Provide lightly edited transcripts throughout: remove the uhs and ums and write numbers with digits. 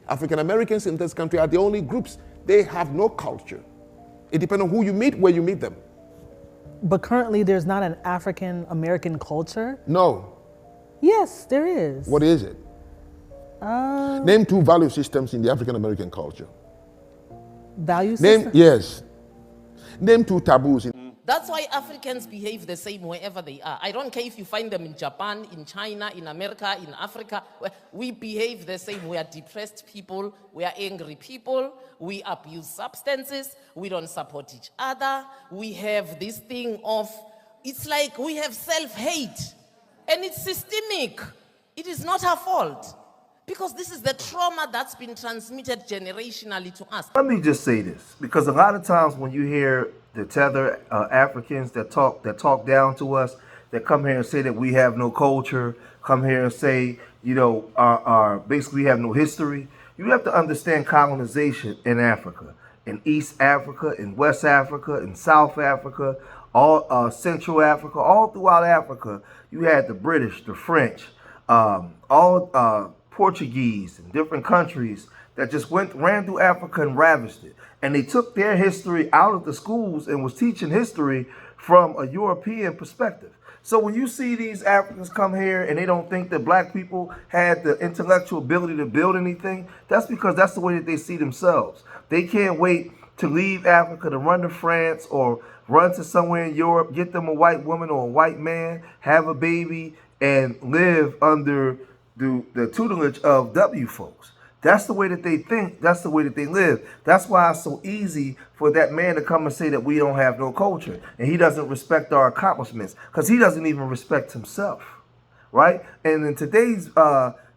African Americans in this country are the only groups. They have no culture. It depends on who you meet, where you meet them. But currently there's not an African American culture? No. Yes, there is. What is it? Name 2 value systems in the African American culture. Value system? Yes. Name 2 taboos. That's why Africans behave the same wherever they are. I don't care if you find them in Japan, in China, in America, in Africa. We behave the same. We are depressed people. We are angry people. We abuse substances. We don't support each other. We have this thing of, it's like we have self-hate. And it's systemic. It is not our fault. Because this is the trauma that's been transmitted generationally to us. Let me just say this, because a lot of times when you hear the tether Africans that talk down to us, that come here and say that we have no culture, come here and say, you know, basically have no history. You have to understand colonization in Africa, in East Africa, in West Africa, in South Africa, all Central Africa, all throughout Africa. You had the British, the French, all Portuguese in different countries that just ran through Africa and ravaged it. And they took their history out of the schools and was teaching history from a European perspective. So when you see these Africans come here and they don't think that black people had the intellectual ability to build anything, that's because that's the way that they see themselves. They can't wait to leave Africa to run to France or run to somewhere in Europe, get them a white woman or a white man, have a baby, and live under the tutelage of W folks. That's the way that they think. That's the way that they live. That's why it's so easy for that man to come and say that we don't have no culture and he doesn't respect our accomplishments, because he doesn't even respect himself, right? And in today's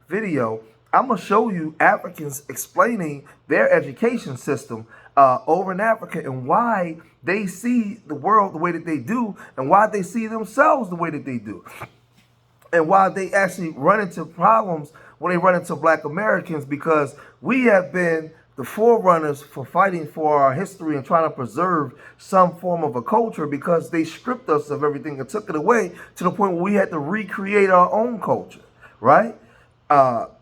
video, I'm going to show you Africans explaining their education system over in Africa and why they see the world the way that they do and why they see themselves the way that they do. And why they actually run into problems when they run into black Americans, because we have been the forerunners for fighting for our history and trying to preserve some form of a culture, because they stripped us of everything and took it away to the point where we had to recreate our own culture, right?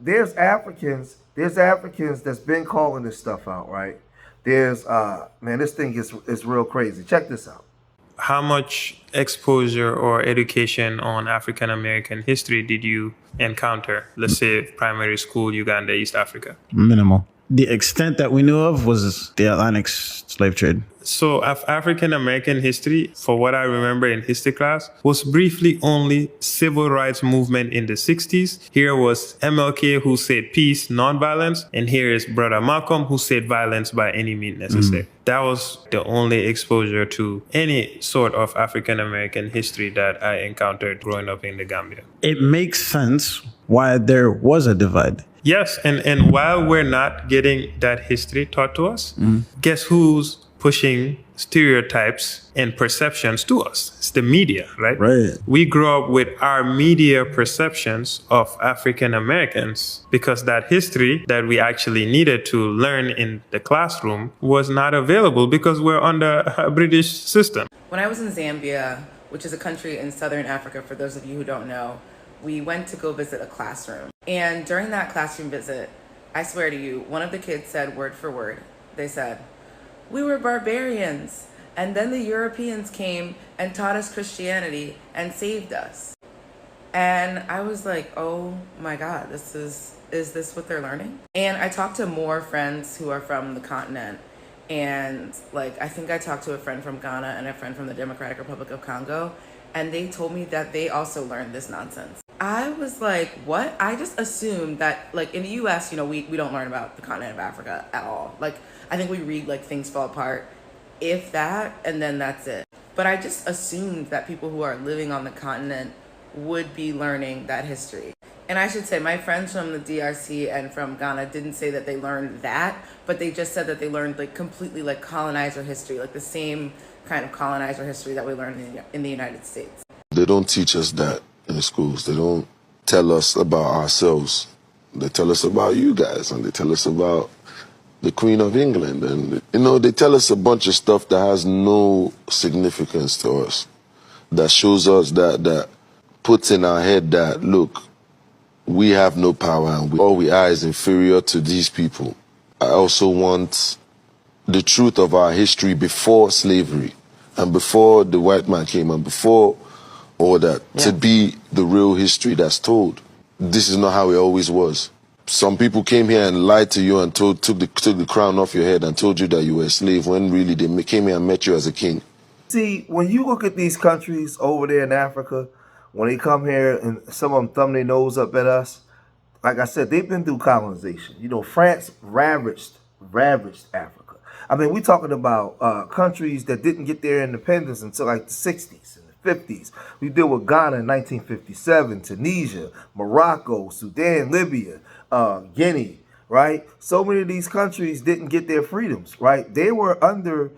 There's Africans that's been calling this stuff out, right? There's, man, this thing is real crazy. Check this out. How much exposure or education on African American history did you encounter? Let's say primary school, Uganda, East Africa. Minimal. The extent that we knew of was the Atlantic slave trade. So African American history, for what I remember in history class, was briefly only civil rights movement in the 60s. Here was MLK, who said peace, nonviolence. And here is Brother Malcolm, who said violence by any means necessary. That was the only exposure to any sort of African American history that I encountered growing up in the Gambia. It makes sense why there was a divide. Yes, and while we're not getting that history taught to us, guess who's pushing stereotypes and perceptions to us? It's the media, right? Right. We grow up with our media perceptions of African Americans because that history that we actually needed to learn in the classroom was not available because we're under a British system. When I was in Zambia, which is a country in Southern Africa, for those of you who don't know, we went to go visit a classroom. And during that classroom visit, I swear to you, one of the kids said word for word, they said, "We were barbarians, and then the Europeans came and taught us Christianity and saved us." And I was like, oh my God, is this what they're learning? And I talked to more friends who are from the continent. And like, I think I talked to a friend from Ghana and a friend from the Democratic Republic of Congo. And they told me that they also learned this nonsense. I was like, what? I just assumed that, like, in the US, you know, we don't learn about the continent of Africa at all. Like, I think we read, like, Things Fall Apart, if that, and then that's it. But I just assumed that people who are living on the continent would be learning that history. And I should say, my friends from the DRC and from Ghana didn't say that they learned that, but they just said that they learned, like, completely, like, colonizer history, like the same kind of colonizer history that we learned in the United States. They don't teach us that in the schools. They don't tell us about ourselves. They tell us about you guys, and they tell us about the Queen of England. And, you know, they tell us a bunch of stuff that has no significance to us, that shows us that puts in our head that, look, we have no power and all we are is inferior to these people. I also want the truth of our history before slavery and before the white man came and before all that to be the real history that's told. This is not how it always was. Some people came here and lied to you and took the crown off your head and told you that you were a slave when really they came here and met you as a king. See, when you look at these countries over there in Africa, when they come here and some of them thumb their nose up at us, like I said, they've been through colonization. You know, France ravaged Africa. I mean, we're talking about countries that didn't get their independence until like the 60s and the 50s. We deal with Ghana in 1957, Tunisia, Morocco, Sudan, Libya, Guinea, right? So many of these countries didn't get their freedoms, right? They were under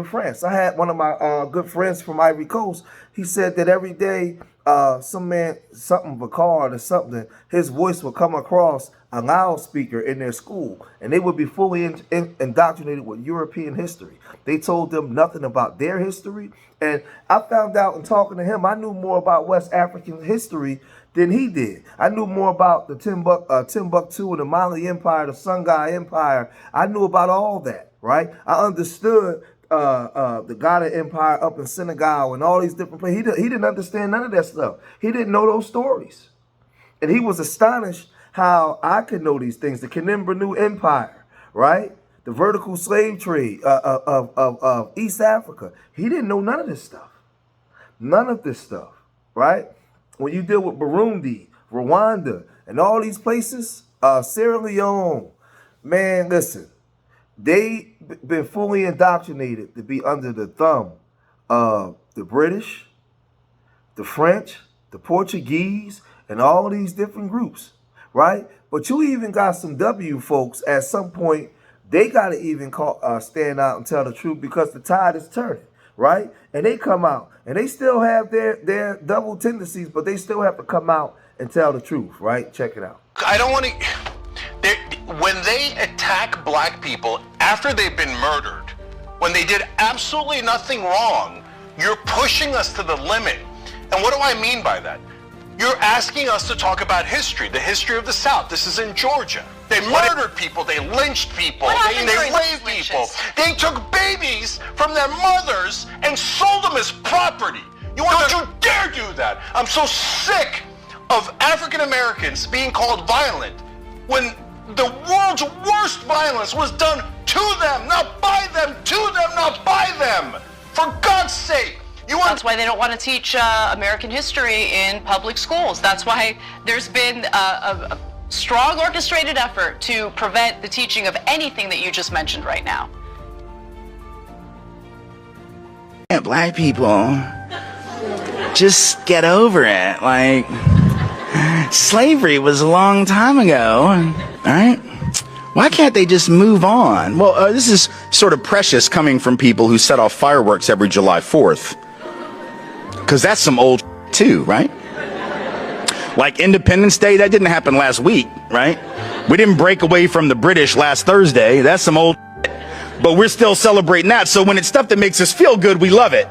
France. I had one of my good friends from Ivory Coast. He said that every day some man, something Vicard or something, his voice would come across a loudspeaker in their school, and they would be fully indoctrinated with European history. They told them nothing about their history, and I found out in talking to him, I knew more about West African history than he did. I knew more about the Timbuktu and the Mali Empire, the Songhai Empire. I knew about all that, right? I understood the Ghana Empire up in Senegal and all these different places. He didn't understand none of that stuff. He didn't know those stories. And he was astonished how I could know these things. The Kanem-Brinu Empire, right? The vertical slave trade of East Africa. He didn't know none of this stuff. None of this stuff, right? When you deal with Burundi, Rwanda, and all these places, Sierra Leone, man, listen, they've been fully indoctrinated to be under the thumb of the British, the French, the Portuguese, and all these different groups, right? But you even got some W folks at some point, they got to even stand out and tell the truth because the tide is turning, right? And they come out, and they still have their double tendencies, but they still have to come out and tell the truth, right? Check it out. I don't want to... When they attack black people after they've been murdered, when they did absolutely nothing wrong, you're pushing us to the limit. And what do I mean by that? You're asking us to talk about history, the history of the South. This is in Georgia. They murdered people, they lynched people, they enslaved people. They took babies from their mothers and sold them as property. Don't you dare do that. I'm so sick of African Americans being called violent when the world's worst violence was done to them, not by them, to them, not by them. For God's sake. That's why they don't want to teach American history in public schools. That's why there's been a strong orchestrated effort to prevent the teaching of anything that you just mentioned right now. Black people, just get over it. Like, slavery was a long time ago, all right? Why can't they just move on? Well, this is sort of precious coming from people who set off fireworks every July 4th. Because that's some old too, right? Like Independence Day, that didn't happen last week, right? We didn't break away from the British last Thursday. That's some old but we're still celebrating that. So when it's stuff that makes us feel good, we love it.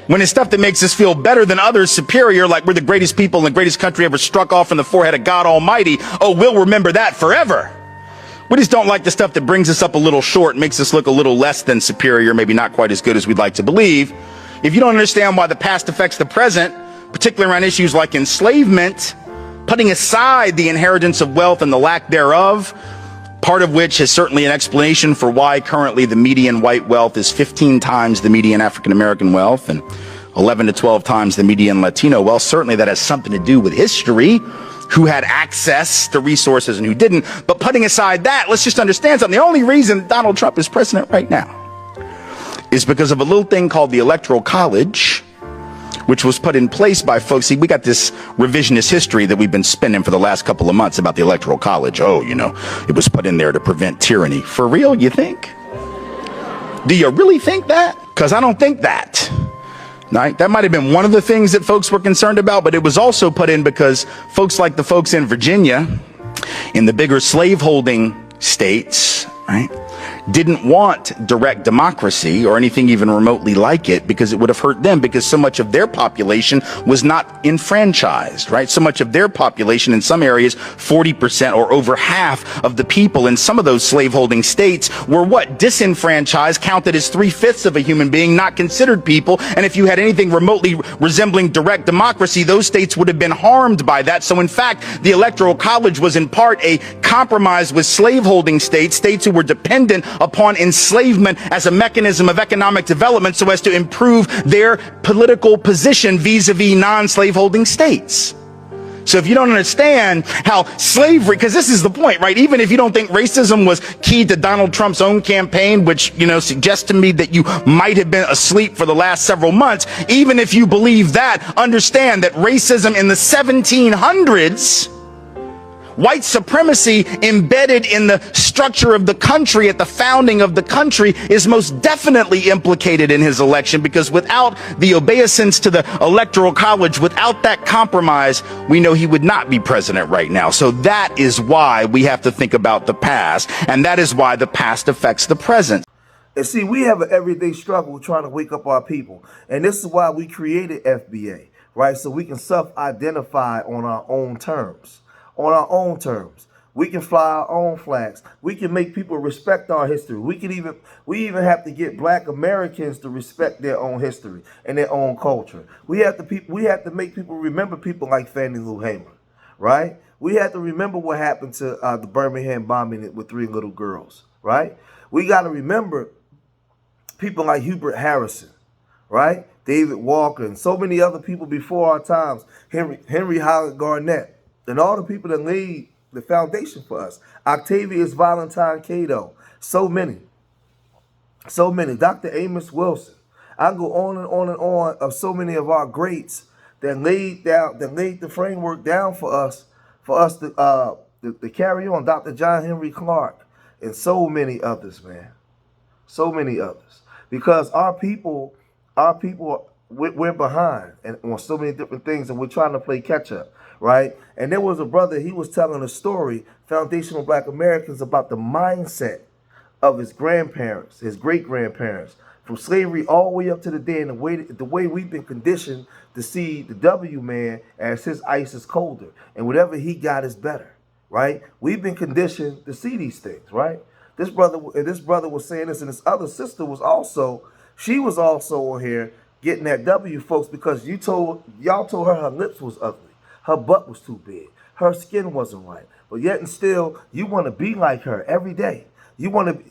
When it's stuff that makes us feel better than others, superior, like we're the greatest people in the greatest country ever struck off in the forehead of God Almighty, oh, we'll remember that forever. We just don't like the stuff that brings us up a little short, makes us look a little less than superior, maybe not quite as good as we'd like to believe. If you don't understand why the past affects the present, particularly around issues like enslavement, putting aside the inheritance of wealth and the lack thereof, part of which is certainly an explanation for why currently the median white wealth is 15 times the median African-American wealth and 11 to 12 times the median Latino wealth. Certainly that has something to do with history, who had access to resources and who didn't. But putting aside that, let's just understand something. The only reason Donald Trump is president right now is because of a little thing called the Electoral College, which was put in place by folks. See, we got this revisionist history that we've been spinning for the last couple of months about the Electoral College. Oh, you know, it was put in there to prevent tyranny. For real, you think? Do you really think that? Because I don't think that. Right? That might have been one of the things that folks were concerned about, but it was also put in because folks like the folks in Virginia, in the bigger slaveholding states, right? didn't want direct democracy or anything even remotely like it because it would have hurt them, because so much of their population was not enfranchised, right? So much of their population in some areas, 40% or over half of the people in some of those slaveholding states were what? Disenfranchised, counted as 3/5 of a human being, not considered people. And if you had anything remotely resembling direct democracy, those states would have been harmed by that. So in fact, the Electoral College was in part a compromise with slaveholding states, states who were dependent upon enslavement as a mechanism of economic development so as to improve their political position vis-a-vis non-slaveholding states. So if you don't understand how slavery, because this is the point, right? Even if you don't think racism was key to Donald Trump's own campaign, which, you know, suggests to me that you might have been asleep for the last several months, even if you believe that, understand that racism in the 1700s, white supremacy embedded in the structure of the country at the founding of the country is most definitely implicated in his election, because without the obeisance to the Electoral College, without that compromise, we know he would not be president right now. So that is why we have to think about the past, and that is why the past affects the present. And see, we have an everyday struggle trying to wake up our people. And this is why we created FBA, right? So we can self-identify on our own terms. On our own terms. We can fly our own flags. We can make people respect our history. We even have to get black Americans to respect their own history and their own culture. We have to make people remember people like Fannie Lou Hamer, right? We have to remember what happened to the Birmingham bombing with 3 little girls, right? We got to remember people like Hubert Harrison, right? David Walker, and so many other people before our times, Henry Howard Garnett, and all the people that laid the foundation for us. Octavius Valentine Cato, so many, Dr. Amos Wilson. I go on and on and on of so many of our greats that laid the framework down for us to carry on. Dr. John Henry Clark, and so many others, man, so many others, because our people, we're behind and on so many different things, and we're trying to play catch up. Right? And there was a brother, he was telling a story, Foundational Black Americans, about the mindset of his grandparents, his great-grandparents, from slavery all the way up to the day, and the way we've been conditioned to see the W man as his ice is colder, and whatever he got is better, right? We've been conditioned to see these things, right? This brother was saying this, and his other sister was also on here getting that W, folks, because y'all told her lips was ugly. Her butt was too big. Her skin wasn't right. But yet and still, you want to be like her every day. You want to be...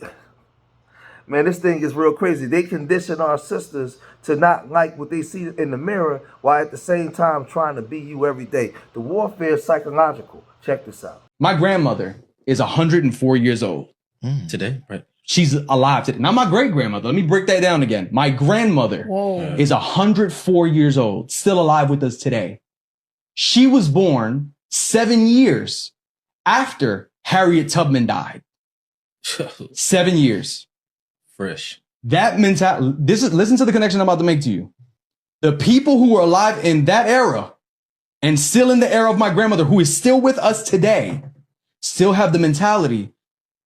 Man, this thing is real crazy. They condition our sisters to not like what they see in the mirror while at the same time trying to be you every day. The warfare is psychological. Check this out. My grandmother is 104 years old. Today, right? She's alive today. Not my great-grandmother. Let me break that down again. My grandmother is 104 years old, still alive with us today. She was born 7 years after Harriet Tubman died. 7 years. Fresh. That mentality, listen to the connection I'm about to make to you. The people who were alive in that era and still in the era of my grandmother, who is still with us today, still have the mentality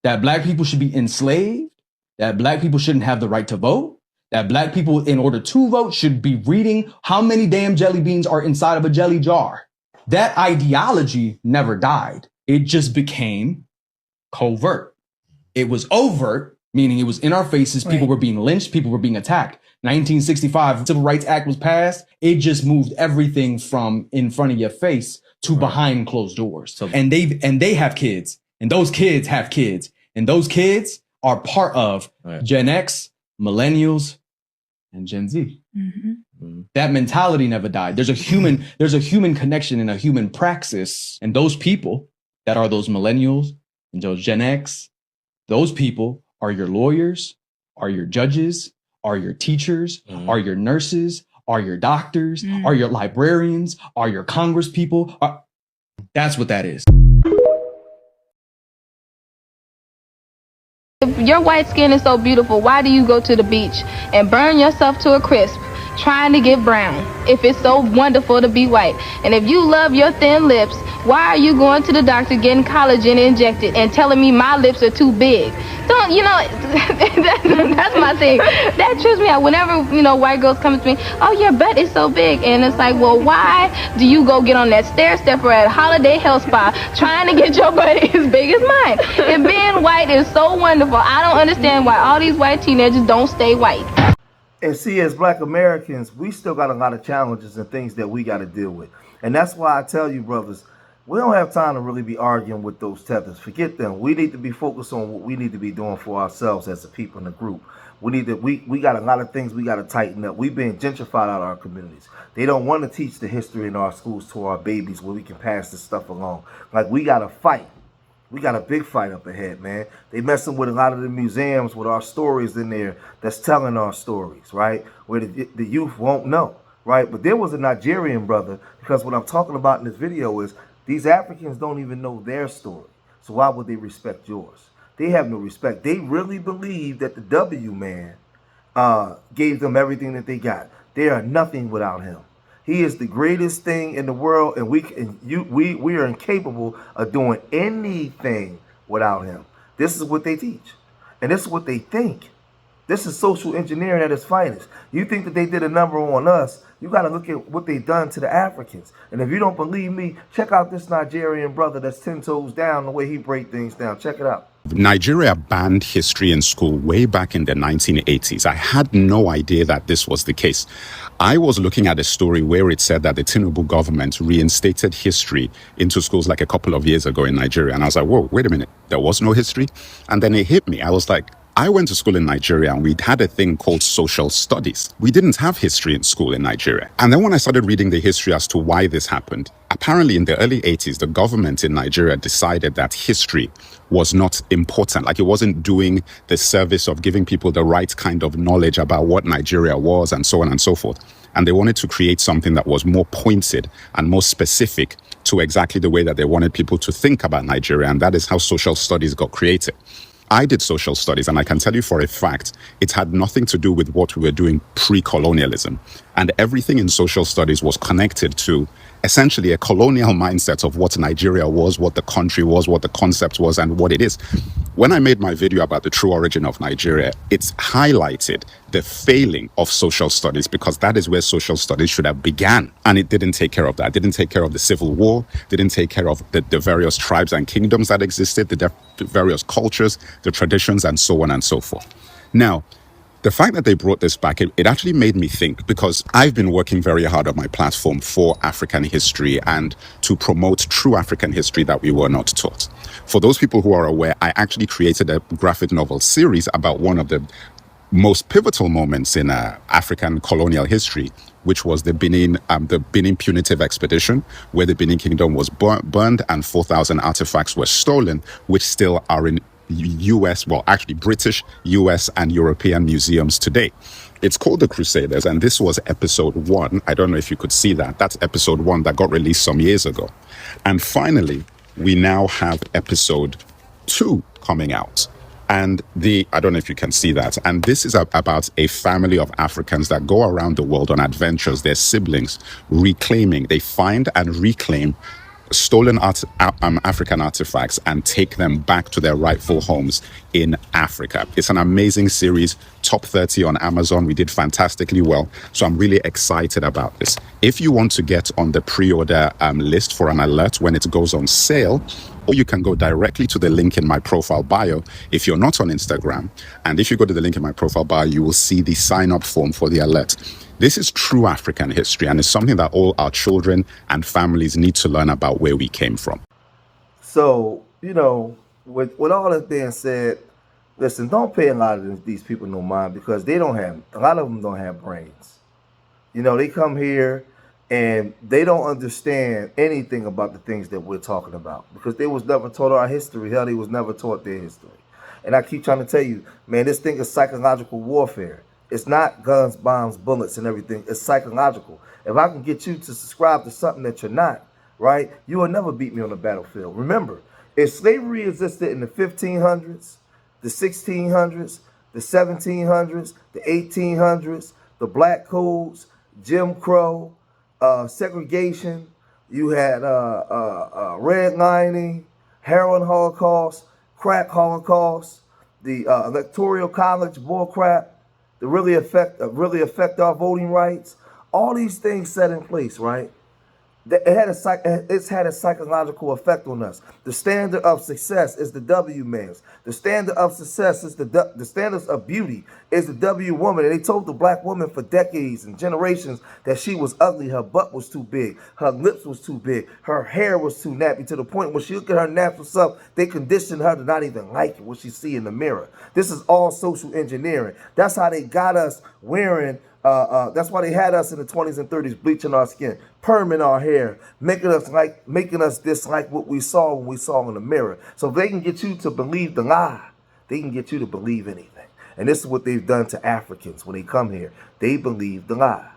that black people should be enslaved, that black people shouldn't have the right to vote, that black people, in order to vote, should be reading how many damn jelly beans are inside of a jelly jar. That ideology never died. It just became covert. It was overt, meaning it was in our faces. Right. People were being lynched. People were being attacked. 1965, the Civil Rights Act was passed. It just moved everything from in front of your face to behind closed doors. So, and they have kids, and those kids have kids, and those kids are part of Gen X, millennials, and Gen Z. That mentality never died. There's a human connection and a human praxis. And those people that are those millennials and those Gen X, those people are your lawyers, are your judges, are your teachers, are your nurses, are your doctors, are your librarians, are your Congress people. That's what that is. If your white skin is so beautiful, why do you go to the beach and burn yourself to a crisp trying to get brown if it's so wonderful to be white? And if you love your thin lips, why are you going to the doctor getting collagen injected and telling me my lips are too big? Don't, you know, that's my thing. That trips me out. Whenever, you know, white girls come to me, oh, your butt is so big. And it's like, well, why do you go get on that stair stepper at Holiday Health Spa trying to get your butt as big as mine? And being white is so wonderful. I don't understand why all these white teenagers don't stay white. And see, as Black Americans, we still got a lot of challenges and things that we got to deal with. And that's why I tell you, brothers, we don't have time to really be arguing with those tethers. Forget them. We need to be focused on what we need to be doing for ourselves as a people in the group. We got a lot of things we got to tighten up. We've been gentrified out of our communities. They don't want to teach the history in our schools to our babies where we can pass this stuff along. Like, we got to fight. We got a big fight up ahead, man. They messing with a lot of the museums with our stories in there that's telling our stories, right? Where the youth won't know, right? But there was a Nigerian brother, because what I'm talking about in this video is these Africans don't even know their story. So why would they respect yours? They have no respect. They really believe that the W man gave them everything that they got. They are nothing without him. He is the greatest thing in the world, and we are incapable of doing anything without him. This is what they teach, and this is what they think. This is social engineering at its finest. You think that they did a number on us, you got to look at what they've done to the Africans. And if you don't believe me, check out this Nigerian brother that's 10 toes down, the way he break things down. Check it out. Nigeria banned history in school way back in the 1980s. I had no idea that this was the case. I was looking at a story where it said that the Tinubu government reinstated history into schools like a couple of years ago in Nigeria. And I was like, whoa, wait a minute, there was no history? And then it hit me. I was like, I went to school in Nigeria and we had a thing called social studies. We didn't have history in school in Nigeria. And then when I started reading the history as to why this happened, apparently in the early 80s, the government in Nigeria decided that history was not important. Like, it wasn't doing the service of giving people the right kind of knowledge about what Nigeria was and so on and so forth. And they wanted to create something that was more pointed and more specific to exactly the way that they wanted people to think about Nigeria. And that is how social studies got created. I did social studies, and I can tell you for a fact, it had nothing to do with what we were doing pre-colonialism. And everything in social studies was connected to essentially a colonial mindset of what Nigeria was, what the country was, what the concept was, and what it is. When I made my video about the true origin of Nigeria, it's highlighted the failing of social studies, because that is where social studies should have began. And it didn't take care of that. It didn't take care of the Civil War, didn't take care of the various tribes and kingdoms that existed, the various cultures, the traditions, and so on and so forth. Now, the fact that they brought this back, it actually made me think, because I've been working very hard on my platform for African history and to promote true African history that we were not taught. For those people who are aware, I actually created a graphic novel series about one of the most pivotal moments in African colonial history, which was the Benin punitive expedition, where the Benin Kingdom was burned and 4,000 artifacts were stolen, which still are in US, well, actually British, US, and European museums today. It's called The Crusaders, and this was episode 1. I don't know if you could see that. That's episode 1 that got released some years ago. And finally, we now have episode 2 coming out. And I don't know if you can see that. And this is about a family of Africans that go around the world on adventures, their siblings, they find and reclaim stolen African artifacts and take them back to their rightful homes in Africa. It's an amazing series, top 30 on Amazon. We did fantastically well. So I'm really excited about this. If you want to get on the pre-order list for an alert when it goes on sale, or you can go directly to the link in my profile bio if you're not on Instagram. And if you go to the link in my profile bio, you will see the sign-up form for the alert. This is true African history, and it's something that all our children and families need to learn about where we came from. So, you know, with all that being said, listen, don't pay a lot of these people no mind, because a lot of them don't have brains. You know, they come here and they don't understand anything about the things that we're talking about, because they was never taught our history. Hell, they was never taught their history. And I keep trying to tell you, man, this thing is psychological warfare. It's not guns, bombs, bullets, and everything. It's psychological. If I can get you to subscribe to something that you're not, right, you will never beat me on the battlefield. Remember, if slavery existed in the 1500s, the 1600s, the 1700s, the 1800s, the black codes, Jim Crow, segregation. You had redlining, heroin holocaust, crack holocaust, the electoral college bullcrap, to really affect our voting rights. All these things set in place, right? It's had a psychological effect on us. The standard of success is the W man's. The standard of success is the standards of beauty is the W woman. And they told the black woman for decades and generations that she was ugly. Her butt was too big. Her lips was too big. Her hair was too nappy, to the point when she looked at her natural self, they conditioned her to not even like what she see in the mirror. This is all social engineering. That's how they got us wearing. That's why they had us in the 20s and 30s bleaching our skin, perming our hair, making us dislike what we saw when we saw in the mirror. So if they can get you to believe the lie, they can get you to believe anything. And this is what they've done to Africans when they come here. They believe the lie.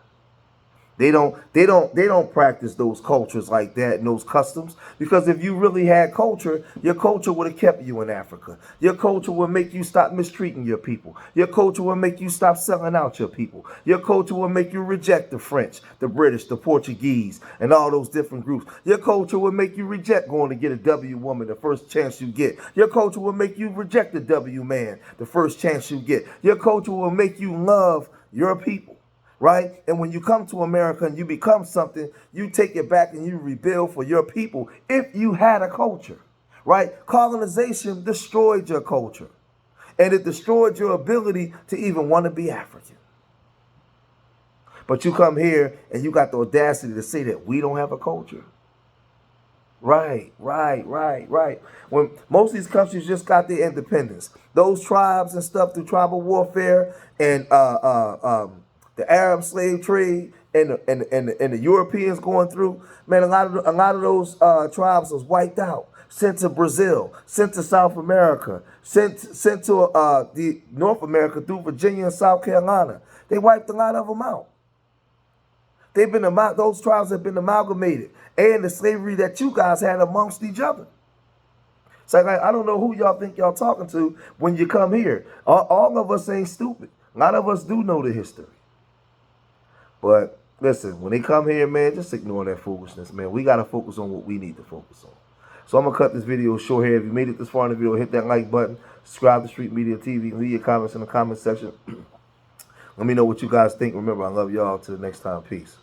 They don't practice those cultures like that and those customs, because if you really had culture, your culture would have kept you in Africa. Your culture would make you stop mistreating your people. Your culture would make you stop selling out your people. Your culture would make you reject the French, the British, the Portuguese, and all those different groups. Your culture would make you reject going to get a W woman the first chance you get. Your culture will make you reject the W man the first chance you get. Your culture will make you love your people. Right? And when you come to America and you become something, you take it back and you rebuild for your people if you had a culture. Right? Colonization destroyed your culture. And it destroyed your ability to even want to be African. But you come here and you got the audacity to say that we don't have a culture. Right. When most of these countries just got their independence, those tribes and stuff through tribal warfare and the Arab slave trade and the Europeans going through, man, a lot of those tribes was wiped out, sent to Brazil, sent to South America, sent to the North America through Virginia and South Carolina. They wiped a lot of them out. Those tribes have been amalgamated, and the slavery that you guys had amongst each other. So I don't know who y'all think y'all talking to when you come here. All of us ain't stupid. A lot of us do know the history. But listen, when they come here, man, just ignore that foolishness, man. We got to focus on what we need to focus on. So I'm going to cut this video short here. If you made it this far in the video, hit that like button. Subscribe to Street Media TV. Leave your comments in the comment section. Let me know what you guys think. Remember, I love y'all. Till the next time. Peace.